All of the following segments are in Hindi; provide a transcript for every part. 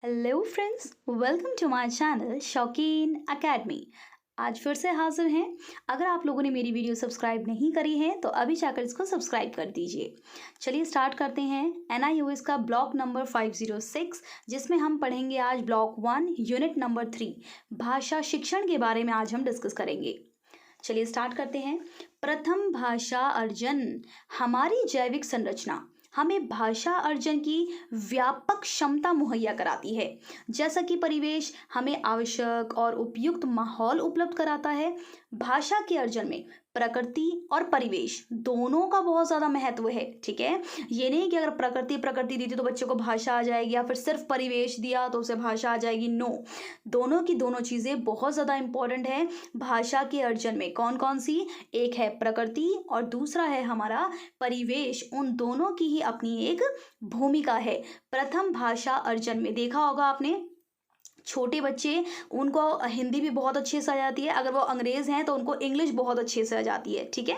Hello friends, welcome to my channel Shaukeen academy. आज फिर से हाजिर हैं। अगर आप लोगों ने मेरी वीडियो सब्सक्राइब नहीं करी है तो अभी जाकर इसको सब्सक्राइब कर दीजिए। चलिए स्टार्ट करते हैं। NIOS का ब्लॉक नंबर 506, जिसमें हम पढ़ेंगे आज ब्लॉक 1 यूनिट नंबर 3 भाषा शिक्षण के बारे में आज हम डिस्कस करेंगे। चलिए स्टार्ट करते हैं। प्रथम भाषा अर्जन। हमारी जैविक संरचना हमें भाषा अर्जन की व्यापक क्षमता मुहैया कराती है। जैसा कि परिवेश हमें आवश्यक और उपयुक्त माहौल उपलब्ध कराता है, भाषा के अर्जन में प्रकृति और परिवेश दोनों का बहुत ज़्यादा महत्व है। ठीक है, ये नहीं कि अगर प्रकृति दी थी तो बच्चों को भाषा आ जाएगी, या फिर सिर्फ परिवेश दिया तो उसे भाषा आ जाएगी। नो, दोनों की दोनों चीज़ें बहुत ज़्यादा इंपॉर्टेंट है भाषा के अर्जन में। कौन कौन सी? एक है प्रकृति और दूसरा है हमारा परिवेश। उन दोनों की ही अपनी एक भूमिका है। प्रथम भाषा अर्जन में देखा होगा आपने, छोटे बच्चे उनको हिंदी भी बहुत अच्छे से आ जाती है, अगर वो अंग्रेज हैं तो उनको इंग्लिश बहुत अच्छे से आ जाती है। ठीक है,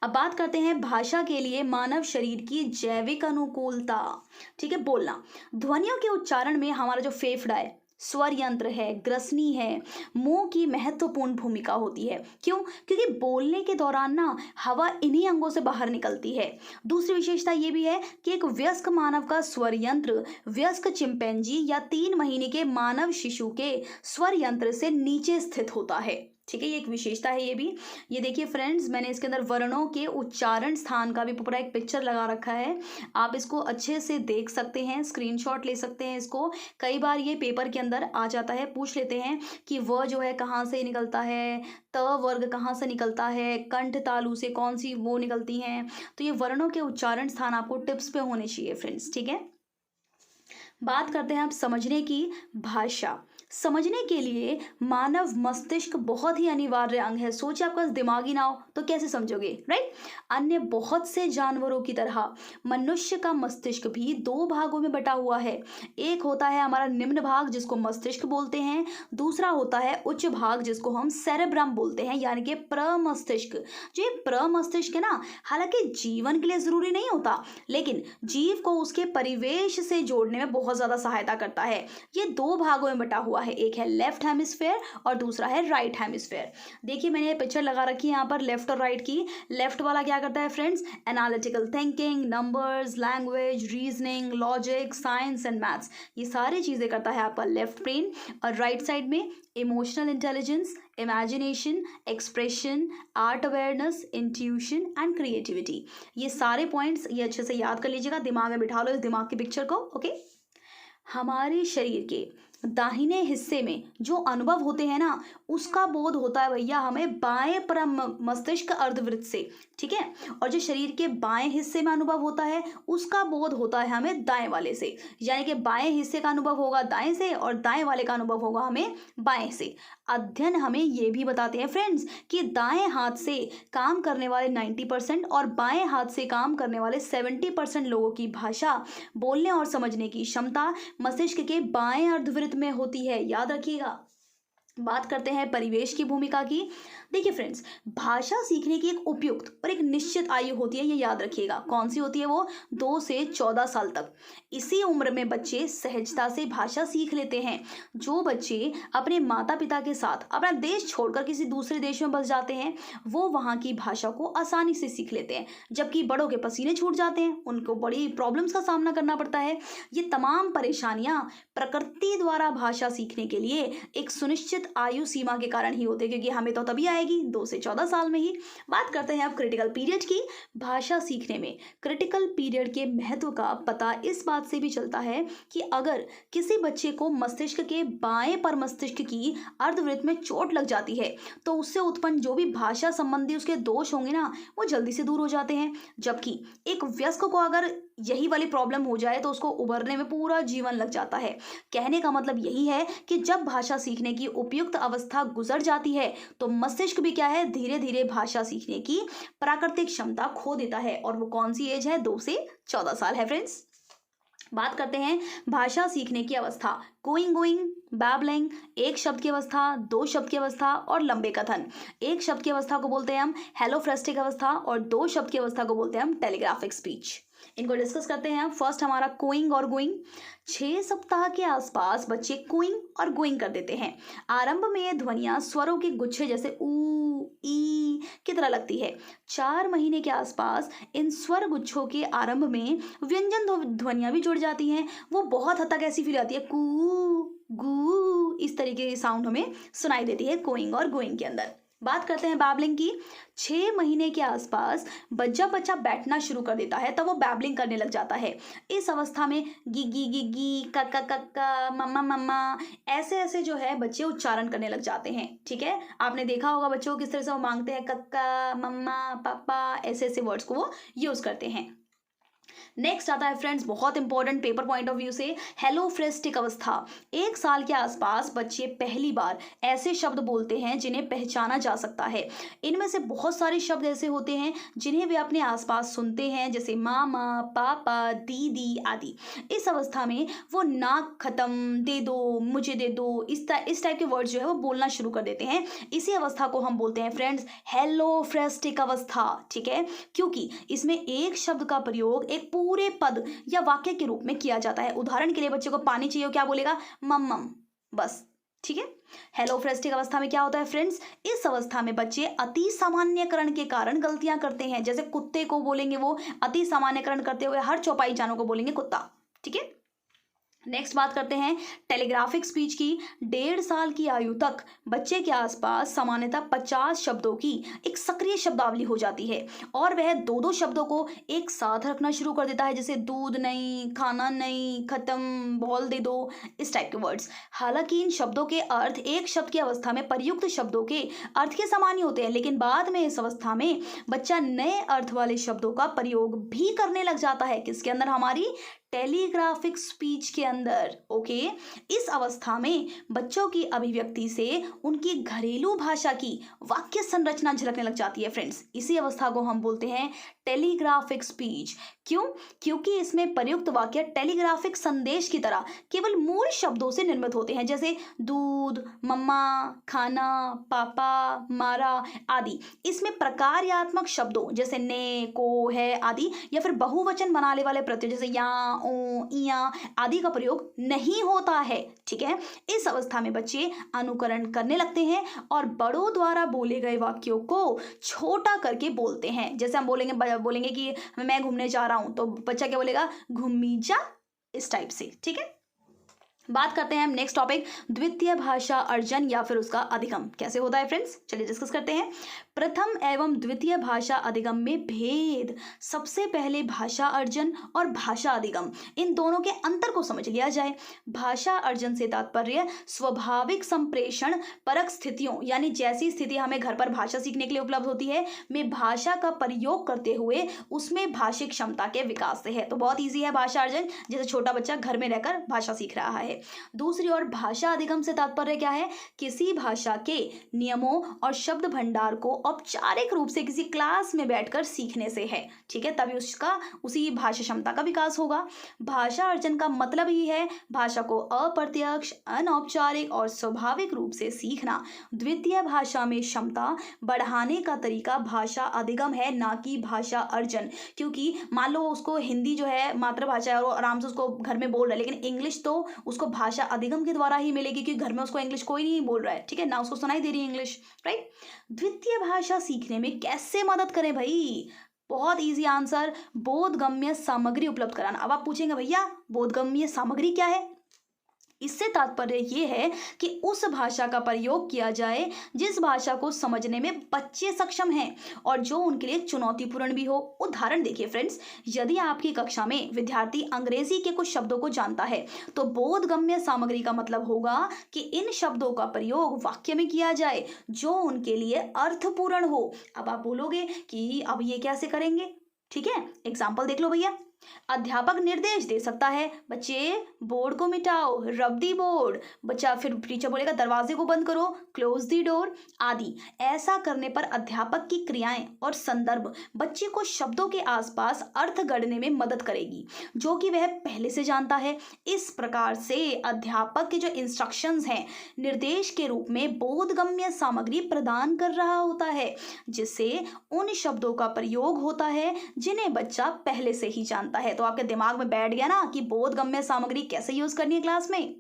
अब बात करते हैं भाषा के लिए मानव शरीर की जैविक अनुकूलता। ठीक है, बोलना, ध्वनियों के उच्चारण में हमारा जो फेफड़ा है, स्वर यंत्र है, ग्रसनी है, मुंह की महत्वपूर्ण भूमिका होती है। क्यों? क्योंकि बोलने के दौरान ना हवा इन्हीं अंगों से बाहर निकलती है। दूसरी विशेषता ये भी है कि एक वयस्क मानव का स्वर यंत्र वयस्क चिंपैंजी या 3 महीने के मानव शिशु के स्वर यंत्र से नीचे स्थित होता है। ठीक है, ये एक विशेषता है। ये देखिए फ्रेंड्स, मैंने इसके अंदर वर्णों के उच्चारण स्थान का भी पूरा एक पिक्चर लगा रखा है। आप इसको अच्छे से देख सकते हैं, स्क्रीनशॉट ले सकते हैं इसको। कई बार ये पेपर के अंदर आ जाता है, पूछ लेते हैं कि व जो है कहाँ से निकलता है, त वर्ग कहाँ से निकलता है, कंठ तालु से कौन सी वो निकलती हैं। तो ये वर्णों के उच्चारण स्थान आपको टिप्स पे होने चाहिए फ्रेंड्स। ठीक है, बात करते हैं आप समझने की। भाषा समझने के लिए मानव मस्तिष्क बहुत ही अनिवार्य अंग है। सोचिए आपका दिमागी ना हो तो कैसे समझोगे, राइट? अन्य बहुत से जानवरों की तरह मनुष्य का मस्तिष्क भी 2 भागों में बटा हुआ है। एक होता है हमारा निम्न भाग जिसको मस्तिष्क बोलते हैं, दूसरा होता है उच्च भाग जिसको हम सेरेब्रम बोलते हैं, यानी कि प्रमस्तिष्क। जो ये प्रमस्तिष्क है ना, हालांकि जीवन के लिए जरूरी नहीं होता, लेकिन जीव को उसके परिवेश से जोड़ने में बहुत ज्यादा सहायता करता है। ये 2 भागों में बटा हुआ है, एक है लेफ्ट हेमिस्फेयर और दूसरा है राइट हेमिस्फेयर। देखिए मैंने ये पिक्चर लगा रखी है यहाँ पर लेफ्ट और राइट की। लेफ्ट वाला क्या करता है friends? Analytical thinking, numbers, language, reasoning, logic, science and maths, ये सारी चीजें करता है आपका लेफ्ट ब्रेन। और राइट साइड में emotional intelligence, imagination, expression, art awareness, intuition and creativity. ये सारे पॉइंट्स ये अच्छे से याद कर लीजिएगा, दिमाग में बिठा लो इस दिमाग की पिक्चर को। ओके, हमारे शरीर के दाहिने हिस्से में जो अनुभव होते हैं ना, उसका बोध होता है भैया हमें बाएं परम मस्तिष्क अर्धवृत्त से। ठीक है, और जो शरीर के बाएं हिस्से में अनुभव होता है उसका बोध होता है हमें दाएं वाले से। यानी कि बाएं हिस्से का अनुभव होगा दाएं से और दाएं वाले का अनुभव होगा हमें बाएं से। अध्ययन हमें ये भी बताते हैं फ्रेंड्स कि दाएं हाथ से काम करने वाले 90% और बाएं हाथ से काम करने वाले 70% लोगों की भाषा बोलने और समझने की क्षमता मस्तिष्क के बाएं अर्धवृत्त में होती है। याद रखिएगा। बात करते हैं परिवेश की भूमिका की। देखिए फ्रेंड्स, भाषा सीखने की एक उपयुक्त और एक निश्चित आयु होती है, ये याद रखिएगा। कौन सी होती है वो? 2 से 14 साल तक। इसी उम्र में बच्चे सहजता से भाषा सीख लेते हैं। जो बच्चे अपने माता पिता के साथ अपना देश छोड़कर किसी दूसरे देश में बस जाते हैं वो वहाँ की भाषा को आसानी से सीख लेते हैं, जबकि बड़ों के पसीने छूट जाते हैं, उनको बड़ी प्रॉब्लम्स का सामना करना पड़ता है। ये तमाम परेशानियाँ प्रकृति द्वारा भाषा सीखने के लिए एक सुनिश्चित आयु सीमा के कारण ही होते, क्योंकि हमें तो तभी आएगी 2 से 14 साल में ही। बात करते हैं अब क्रिटिकल पीरियड की। भाषा सीखने में क्रिटिकल पीरियड के महत्व का पता इस बात से भी चलता है कि अगर किसी बच्चे को मस्तिष्क के बाएं पर मस्तिष्क की अर्धवृत्त में चोट लग जाती है तो उससे उत्पन्न जो भी भाषा संबंधी उसके दोष होंगे ना, वो जल्दी से दूर हो जाते हैं। जबकि एक वयस्क को अगर यही वाली प्रॉब्लम हो जाए तो उसको उभरने में पूरा जीवन लग जाता है। कहने का मतलब यही है कि जब भाषा सीखने की उपयुक्त अवस्था गुजर जाती है तो मस्तिष्क भी क्या है, धीरे धीरे भाषा सीखने की प्राकृतिक क्षमता खो देता है। और वो कौन सी एज है? 2 से 14 साल है फ्रेंड्स। बात करते हैं भाषा सीखने की अवस्था। गोइंग, बैबलिंग, एक शब्द की अवस्था, 2 शब्द की अवस्था और लंबे कथन। एक शब्द की अवस्था को बोलते हैं हम हेलोफ्रेस्टिक अवस्था और 2 शब्द की अवस्था को बोलते हैं हम टेलीग्राफिक स्पीच। इनको डिस्कस करते हैं हम। फर्स्ट हमारा कोइंग और गोइंग। 6 सप्ताह के आसपास बच्चे कोइंग और गोइंग कर देते हैं। आरंभ में ये ध्वनियां स्वरों के गुच्छे जैसे ऊ, ई की तरह लगती है। 4 महीने के आसपास इन स्वर गुच्छों के आरंभ में व्यंजन ध्वनियां भी जुड़ जाती हैं। वो बहुत हद तक ऐसी फील आती है, कू गू, इस तरीके की साउंड हमें सुनाई देती है कोइंग और गोइंग के अंदर। बात करते हैं बैबलिंग की। 6 महीने के आसपास बच्चा बैठना शुरू कर देता है, तब वो बैबलिंग करने लग जाता है। इस अवस्था में गी कक्का कक्का, मम्मा मम्मा, ऐसे ऐसे जो है बच्चे उच्चारण करने लग जाते हैं। ठीक है, आपने देखा होगा बच्चों को किस तरह से वो मांगते हैं, कक्का, मम्मा, पापा, ऐसे ऐसे वर्ड्स को वो यूज करते हैं। नेक्स्ट आता है फ्रेंड्स, बहुत important paper point of view से, हेलोफ्रेस्टिक अवस्था। 1 साल के आसपास बच्चे पहली बार ऐसे शब्द बोलते हैं जिन्हें पहचाना जा सकता है। इनमें से बहुत सारे शब्द ऐसे होते हैं जिन्हें वे अपने आसपास सुनते हैं, जैसे मामा, पापा, दीदी आदि। इस अवस्था में वो नाक खत्म, दे दो, मुझे दे दो, इस टाइप के वर्ड्स जो है वो बोलना शुरू कर देते हैं। इसी अवस्था को हम बोलते हैं फ्रेंड्स हेलोफ्रेस्टिक अवस्था। ठीक है, क्योंकि इसमें एक शब्द का प्रयोग एक पूरे पद या वाक्य के रूप में किया जाता है। उदाहरण के लिए बच्चे को पानी चाहिए, क्या बोलेगा, मम्मम, बस। ठीक है, हेलोफ्रेस्टिक अवस्था में क्या होता है फ्रेंड्स, इस अवस्था में बच्चे अति सामान्यकरण के कारण गलतियां करते हैं। जैसे कुत्ते को बोलेंगे वो अति सामान्यकरण करते हुए हर चौपाई जानवर को बोलेंगे कुत्ता। ठीक है, नेक्स्ट बात करते हैं टेलीग्राफिक स्पीच की। 1.5 साल की आयु तक बच्चे के आसपास सामान्यतः 50 शब्दों की एक सक्रिय शब्दावली हो जाती है और वह 2-2 शब्दों को एक साथ रखना शुरू कर देता है, जैसे दूध नहीं, खाना नहीं, खत्म, बॉल दे दो, इस टाइप के वर्ड्स। हालांकि इन शब्दों के अर्थ एक शब्द की अवस्था में प्रयुक्त शब्दों के अर्थ के समान ही होते हैं, लेकिन बाद में इस अवस्था में बच्चा नए अर्थ वाले शब्दों का प्रयोग भी करने लग जाता है। किसके अंदर, हमारी टेलीग्राफिक स्पीच के अंदर। ओके, इस अवस्था में बच्चों की अभिव्यक्ति से उनकी घरेलू भाषा की वाक्य संरचना झलकने लग जाती है फ्रेंड्स। इसी अवस्था को हम बोलते हैं टेलीग्राफिक स्पीच। क्यों? क्योंकि इसमें प्रयुक्त वाक्य टेलीग्राफिक संदेश की तरह केवल मूल शब्दों से निर्मित होते हैं, जैसे दूध, मम्मा, खाना, पापा, मारा आदि। इसमें प्रकार्यात्मक शब्दों जैसे ने, को, है आदि, या फिर बहुवचन बनाने वाले प्रत्यय जैसे या, ओ, इया आदि का प्रयोग नहीं होता है। ठीक है, इस अवस्था में बच्चे अनुकरण करने लगते हैं और बड़ों द्वारा बोले गए वाक्यों को छोटा करके बोलते हैं। जैसे हम बोलेंगे कि मैं घूमने जा रहा हूं, तो बच्चा क्या बोलेगा, घूमी जा, इस टाइप से। ठीक है, बात करते हैं हम नेक्स्ट टॉपिक, द्वितीय भाषा अर्जन या फिर उसका अधिगम कैसे होता है फ्रेंड्स। चलिए डिस्कस करते हैं। प्रथम एवं द्वितीय भाषा अधिगम में भेद। सबसे पहले भाषा अर्जन और भाषा अधिगम, इन दोनों के अंतर को समझ लिया जाए। भाषा अर्जन से तात्पर्य स्वाभाविक संप्रेषण परक स्थितियों, यानी जैसी स्थिति हमें घर पर भाषा सीखने के लिए उपलब्ध होती है, में भाषा का प्रयोग करते हुए उसमें भाषिक क्षमता के विकास से है। तो बहुत ईजी है भाषा अर्जन, जैसे छोटा बच्चा घर में रहकर भाषा सीख रहा है। दूसरी ओर भाषा अधिगम से तात्पर्य क्या है, किसी भाषा के नियमों और शब्द भंडार को औपचारिक रूप से किसी क्लास में बैठकर सीखने से है। ठीक है, तभी उसका उसी भाषा क्षमता का विकास होगा। भाषा अर्जन का मतलब ही है भाषा को अप्रत्यक्ष, अनौपचारिक और स्वाभाविक रूप से सीखना। द्वितीय भाषा में क्षमता बढ़ाने का तरीका भाषा अधिगम है, ना कि भाषा अर्जन। क्योंकि मान लो उसको हिंदी जो है मातृभाषा है और आराम से उसको घर में बोल रहा है, लेकिन इंग्लिश तो उसको भाषा अधिगम के द्वारा ही मिलेगी, क्योंकि घर में उसको इंग्लिश कोई नहीं बोल रहा है। ठीक है ना, उसको सुनाई दे रही है इंग्लिश, राइट। द्वितीय भाषा सीखने में कैसे मदद करें भाई, बहुत इजी आंसर, बोधगम्य सामग्री उपलब्ध कराना। अब आप पूछेंगे भैया बोधगम्य सामग्री क्या है, इससे तात्पर्य ये है कि उस भाषा का प्रयोग किया जाए जिस भाषा को समझने में बच्चे सक्षम हैं और जो उनके लिए चुनौतीपूर्ण भी हो। उदाहरण देखिए फ्रेंड्स, यदि आपकी कक्षा में विद्यार्थी अंग्रेजी के कुछ शब्दों को जानता है तो बोधगम्य सामग्री का मतलब होगा कि इन शब्दों का प्रयोग वाक्य में किया जाए जो उनके लिए अर्थपूर्ण हो। अब आप बोलोगे कि अब ये कैसे करेंगे, ठीक है, एग्जाम्पल देख लो भैया। अध्यापक निर्देश दे सकता है, बच्चे बोर्ड को मिटाओ, रब दी बोर्ड, बच्चा फिर टीचर बोलेगा दरवाजे को बंद करो, क्लोज दी डोर आदि। ऐसा करने पर अध्यापक की क्रियाएं और संदर्भ बच्चे को शब्दों के आसपास अर्थ गढ़ने में मदद करेगी जो कि वह पहले से जानता है। इस प्रकार से अध्यापक के जो इंस्ट्रक्शंस हैं निर्देश के रूप में बोधगम्य सामग्री प्रदान कर रहा होता है, जिससे उन शब्दों का प्रयोग होता है जिन्हें बच्चा पहले से ही जानता जानता है। तो आपके दिमाग में बैठ गया ना कि बोधगम्य सामग्री कैसे यूज करनी है क्लास में।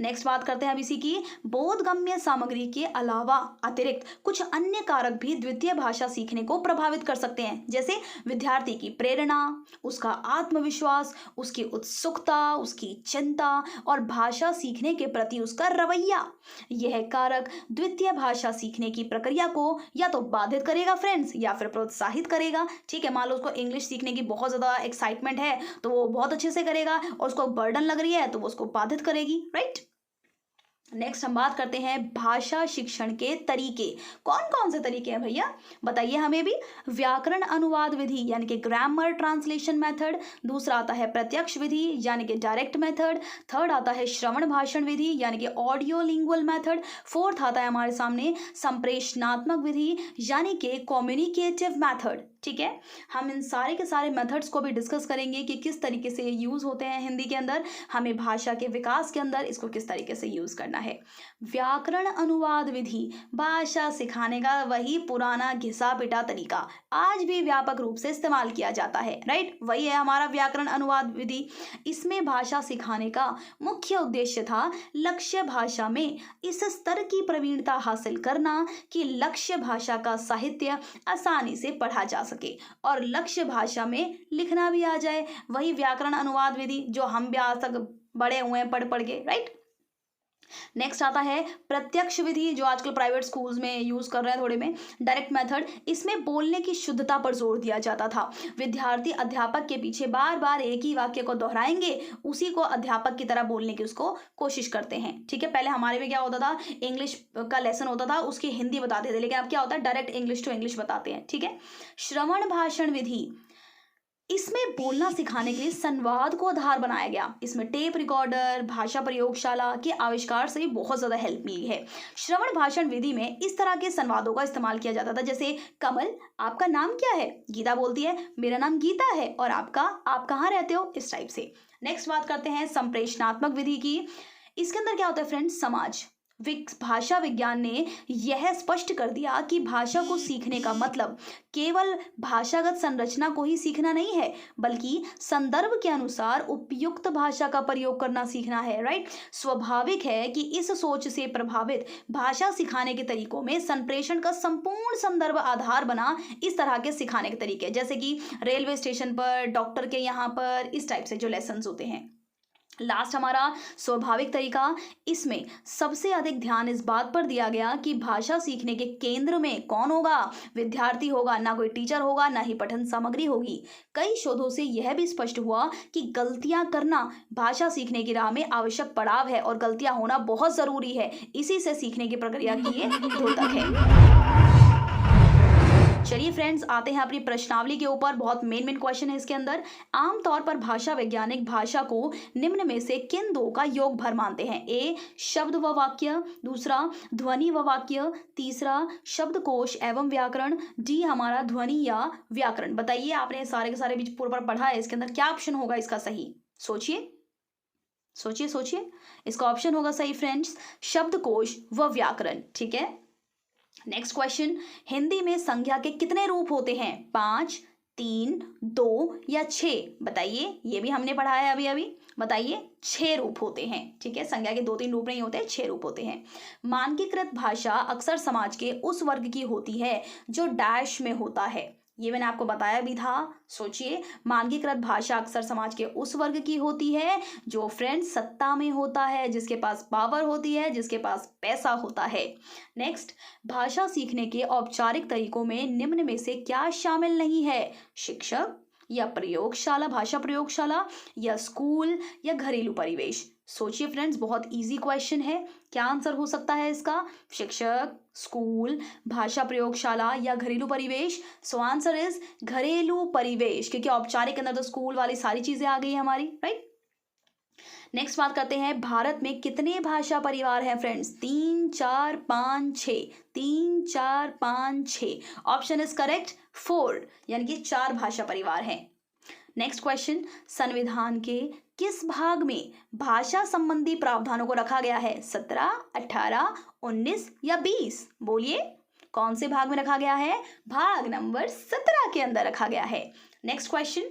नेक्स्ट बात करते हैं अब इसी की। बोधगम्य सामग्री के अलावा अतिरिक्त कुछ अन्य कारक भी द्वितीय भाषा सीखने को प्रभावित कर सकते हैं, जैसे विद्यार्थी की प्रेरणा, उसका आत्मविश्वास, उसकी उत्सुकता, उसकी चिंता और भाषा सीखने के प्रति उसका रवैया। यह कारक द्वितीय भाषा सीखने की प्रक्रिया को या तो बाधित करेगा फ्रेंड्स, या फिर प्रोत्साहित करेगा। ठीक है, मान लो उसको इंग्लिश सीखने की बहुत ज़्यादा एक्साइटमेंट है तो वो बहुत अच्छे से करेगा, और उसको बर्डन लग रही है तो वो उसको बाधित करेगी, राइट। नेक्स्ट हम बात करते हैं भाषा शिक्षण के तरीके। कौन कौन से तरीके हैं भैया, बताइए हमें भी। व्याकरण अनुवाद विधि यानी कि ग्रामर ट्रांसलेशन मेथड, दूसरा आता है प्रत्यक्ष विधि यानी कि डायरेक्ट मेथड, थर्ड आता है श्रवण भाषण विधि यानी कि ऑडियो लिंगुअल मेथड, फोर्थ आता है हमारे सामने संप्रेषणात्मक विधि यानी कि कम्युनिकेटिव मेथड। ठीक है, हम इन सारे के सारे मेथड्स को भी डिस्कस करेंगे कि किस तरीके से ये यूज़ होते हैं हिंदी के अंदर, हमें भाषा के विकास के अंदर इसको किस तरीके से यूज़ करना है। व्याकरण अनुवाद विधि भाषा सिखाने का वही पुराना घिसा पिटा तरीका आज भी व्यापक रूप से इस्तेमाल किया जाता है, राइट। वही है हमारा व्याकरण अनुवाद विधि। इसमें भाषा सिखाने का मुख्य उद्देश्य था लक्ष्य भाषा में इस स्तर की प्रवीणता हासिल करना कि लक्ष्य भाषा का साहित्य आसानी से पढ़ा जा सके और लक्ष्य भाषा में लिखना भी आ जाए। वही व्याकरण अनुवाद विधि जो हम भी आज तक बड़े हुए हैं पढ़ पढ़ के, राइट। नेक्स्ट आता है प्रत्यक्ष विधि जो आजकल प्राइवेट स्कूल्स में यूज कर रहे हैं थोड़े में। डायरेक्ट मेथड, इसमें बोलने की शुद्धता पर जोर दिया जाता था। विद्यार्थी अध्यापक के पीछे बार बार एक ही वाक्य को दोहराएंगे, उसी को अध्यापक की तरह बोलने की उसको कोशिश करते हैं। ठीक है, पहले हमारे में क्या होता था, इंग्लिश का लेसन होता था उसकी हिंदी बताते थे, लेकिन अब क्या होता है डायरेक्ट इंग्लिश टू इंग्लिश बताते हैं। ठीक है, श्रवण भाषण विधि, इसमें बोलना सिखाने के लिए संवाद को आधार बनाया गया। इसमें टेप रिकॉर्डर, भाषा प्रयोगशाला के आविष्कार से भी बहुत ज़्यादा हेल्प मिली है। श्रवण भाषण विधि में इस तरह के संवादों का इस्तेमाल किया जाता था, जैसे कमल आपका नाम क्या है, गीता बोलती है मेरा नाम गीता है, और आपका, आप कहाँ रहते हो, इस टाइप से। नेक्स्ट बात करते हैं संप्रेषणात्मक विधि की। इसके अंदर क्या होता है फ्रेंड्स, समाज भाषा विज्ञान ने यह स्पष्ट कर दिया कि भाषा को सीखने का मतलब केवल भाषागत संरचना को ही सीखना नहीं है, बल्कि संदर्भ के अनुसार उपयुक्त भाषा का प्रयोग करना सीखना है, राइट। स्वाभाविक है कि इस सोच से प्रभावित भाषा सिखाने के तरीकों में संप्रेषण का संपूर्ण संदर्भ आधार बना। इस तरह के सिखाने के तरीके जैसे कि रेलवे स्टेशन पर, डॉक्टर के यहाँ पर, इस टाइप से जो लेसन होते हैं। लास्ट हमारा स्वाभाविक तरीका, इसमें सबसे अधिक ध्यान इस बात पर दिया गया कि भाषा सीखने के केंद्र में कौन होगा, विद्यार्थी होगा, ना कोई टीचर होगा, ना ही पठन सामग्री होगी। कई शोधों से यह भी स्पष्ट हुआ कि गलतियां करना भाषा सीखने की राह में आवश्यक पड़ाव है और गलतियां होना बहुत जरूरी है, इसी से सीखने की प्रक्रिया की ये द्योतक है। चलिए फ्रेंड्स, आते हैं अपनी प्रश्नावली के ऊपर। बहुत मेन क्वेश्चन है इसके अंदर। आमतौर पर भाषा वैज्ञानिक भाषा को निम्न में से किन दो का योग भर मानते हैं? ए शब्द व वाक्य, दूसरा ध्वनि व वाक्य, तीसरा शब्दकोश एवं व्याकरण, डी हमारा ध्वनि या व्याकरण। बताइए, आपने सारे के सारे बीच पूर्व पढ़ा है, इसके अंदर क्या ऑप्शन होगा इसका सही? सोचिए सोचिए सोचिए, इसका ऑप्शन होगा सही फ्रेंड्स शब्दकोश व व्याकरण। ठीक है, नेक्स्ट क्वेश्चन, हिंदी में संज्ञा के कितने रूप होते हैं? 5, 3, 2 या 6? बताइए, ये भी हमने पढ़ा है अभी अभी। बताइए, 6 रूप होते हैं। ठीक है, संज्ञा के 2-3 रूप नहीं होते, 6 रूप होते हैं। मानकीकृत भाषा अक्सर समाज के उस वर्ग की होती है जो डैश में होता है, ये मैंने आपको बताया भी था। सोचिए, मानकीकृत भाषा अक्सर समाज के उस वर्ग की होती है जो फ्रेंड्स सत्ता में होता है, जिसके पास पावर होती है, जिसके पास पैसा होता है। नेक्स्ट, भाषा सीखने के औपचारिक तरीकों में निम्न में से क्या शामिल नहीं है? शिक्षक या प्रयोगशाला, भाषा प्रयोगशाला, या स्कूल, या घरेलू परिवेश। सोचिए फ्रेंड्स, बहुत इजी क्वेश्चन है। क्या आंसर हो सकता है इसका? शिक्षक, स्कूल, भाषा प्रयोगशाला या घरेलू परिवेश। सो आंसर इज घरेलू परिवेश, क्योंकि औपचारिक के अंदर तो स्कूल वाली सारी चीजें आ गई है हमारी, राइट। नेक्स्ट बात करते हैं, भारत में कितने भाषा परिवार हैं फ्रेंड्स? 3, 4, 5, 6। 3, 4, 5, 6। ऑप्शन इज करेक्ट 4, यानी कि 4 भाषा परिवार हैं। नेक्स्ट क्वेश्चन, संविधान के किस भाग में भाषा संबंधी प्रावधानों को रखा गया है? 17, 18, 19 या 20? बोलिए, कौन से भाग में रखा गया है? भाग नंबर 17 के अंदर रखा गया है। नेक्स्ट क्वेश्चन,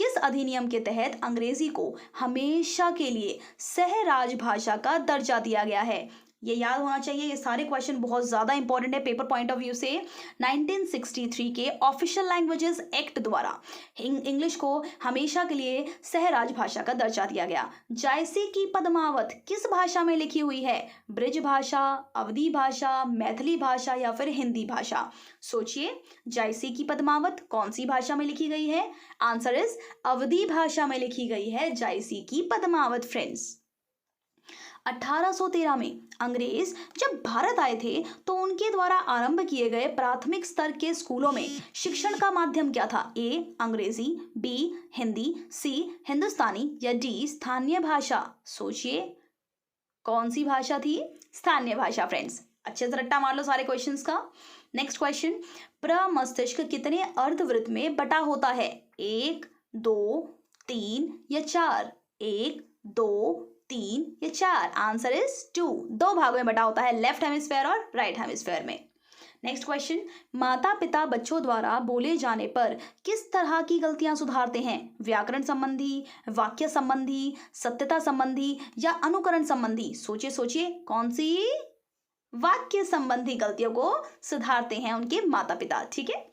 किस अधिनियम के तहत अंग्रेजी को हमेशा के लिए सह राजभाषा का दर्जा दिया गया है? ये याद होना चाहिए, ये सारे क्वेश्चन बहुत ज़्यादा इंपॉर्टेंट है पेपर पॉइंट ऑफ व्यू से। 1963 के ऑफिशियल लैंग्वेजेस एक्ट द्वारा इंग्लिश को हमेशा के लिए सह राजभाषा का दर्जा दिया गया। जायसी की पद्मावत किस भाषा में लिखी हुई है? ब्रिज भाषा, अवधी भाषा, मैथिली भाषा या फिर हिंदी भाषा? सोचिए, जायसी की पद्मावत कौन सी भाषा में लिखी गई है? आंसर इज अवधी भाषा में लिखी गई है जायसी की पद्मावत फ्रेंड्स। 1813 में अंग्रेज जब भारत आए थे तो उनके द्वारा आरंभ किए गए प्राथमिक स्तर के स्कूलों में शिक्षण का माध्यम क्या था? ए अंग्रेजी, बी हिंदी, सी हिंदुस्तानी या डी स्थानीय भाषा? सोचिए, कौन सी भाषा थी? स्थानीय भाषा फ्रेंड्स। अच्छे से रट्टा मार लो सारे क्वेश्चंस का। नेक्स्ट क्वेश्चन, प्रमस्तिष्क कितने अर्धवृत्त में बटा होता है? 1, 2, 3 या 4? 1, 2, 3 या 4? Answer is 2। 2 भागों में बटा होता है, लेफ्ट हेमिस्फेयर और राइट हेमिस्फेयर में। नेक्स्ट क्वेश्चन, माता पिता बच्चों द्वारा बोले जाने पर किस तरह की गलतियां सुधारते हैं? व्याकरण संबंधी, वाक्य संबंधी, सत्यता संबंधी या अनुकरण संबंधी? सोचिए सोचिए, कौन सी? वाक्य संबंधी गलतियों को सुधारते हैं उनके माता पिता। ठीक है।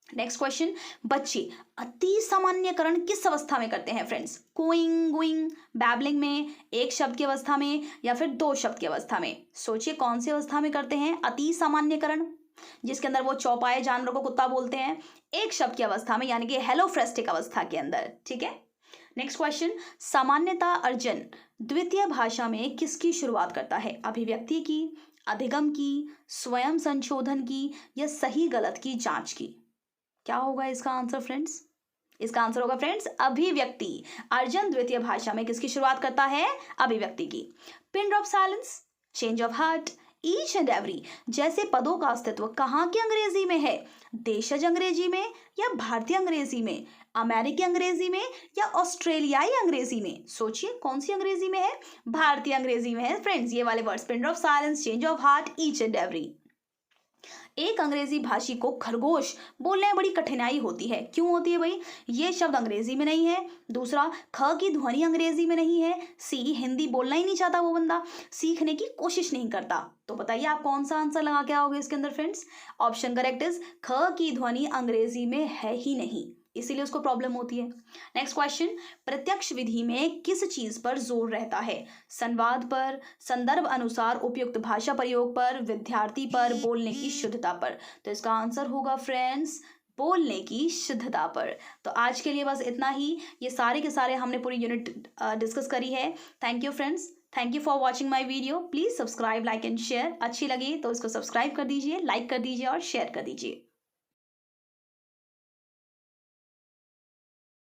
नेक्स्ट क्वेश्चन, बच्चे अति सामान्यकरण किस अवस्था में करते हैं फ्रेंड्स? गोइंग, गोइंग, बैबलिंग में, एक शब्द की अवस्था में या फिर 2 शब्द की अवस्था में? सोचिए, कौन सी अवस्था में करते हैं अति सामान्यकरण, जिसके अंदर वो चौपाए जानवर को कुत्ता बोलते हैं? एक शब्द की अवस्था में, यानी कि हेलोफ्रेस्टिक अवस्था के अंदर। ठीक है। नेक्स्ट क्वेश्चन, सामान्यता अर्जन द्वितीय भाषा में किसकी शुरुआत करता है? अभिव्यक्ति की, अधिगम की, स्वयं संशोधन की या सही गलत की जांच की? क्या होगा इसका आंसर फ्रेंड्स? इसका आंसर होगा फ्रेंड्स अभिव्यक्ति। अर्जन द्वितीय भाषा में किसकी शुरुआत करता है? अभिव्यक्ति की। Pin drop silence, change of heart, each and every जैसे पदों का अस्तित्व कहाँ की अंग्रेजी में है? देशज अंग्रेजी में या भारतीय अंग्रेजी में, अमेरिकी अंग्रेजी में या ऑस्ट्रेलियाई अंग्रेजी में? सोचिए, कौन सी अंग्रेजी में है? भारतीय अंग्रेजी में है फ्रेंड्स ये वाले words, pin drop silence, change of heart, each and every. एक अंग्रेजी भाषी को खरगोश बोलने में बड़ी कठिनाई होती है, क्यों होती है भाई? ये शब्द अंग्रेजी में नहीं है, दूसरा ख की ध्वनि अंग्रेजी में नहीं है, सी हिंदी बोलना ही नहीं चाहता वो बंदा, सीखने की कोशिश नहीं करता। तो बताइए आप कौन सा आंसर लगा के आओगे इसके अंदर फ्रेंड्स? ऑप्शन करेक्ट इज ख की ध्वनि अंग्रेजी में है ही नहीं, इसीलिए उसको प्रॉब्लम होती है। नेक्स्ट क्वेश्चन, प्रत्यक्ष विधि में किस चीज पर जोर रहता है? संवाद पर, संदर्भ अनुसार उपयुक्त भाषा प्रयोग पर, विद्यार्थी पर, बोलने की शुद्धता पर? तो इसका आंसर होगा फ्रेंड्स बोलने की शुद्धता पर। तो आज के लिए बस इतना ही, ये सारे के सारे हमने पूरी यूनिट डिस्कस करी है। Thank you friends, thank you for watching my video. Please subscribe, like and share. अच्छी लगी तो इसको सब्सक्राइब कर दीजिए, लाइक कर दीजिए और शेयर कर दीजिए।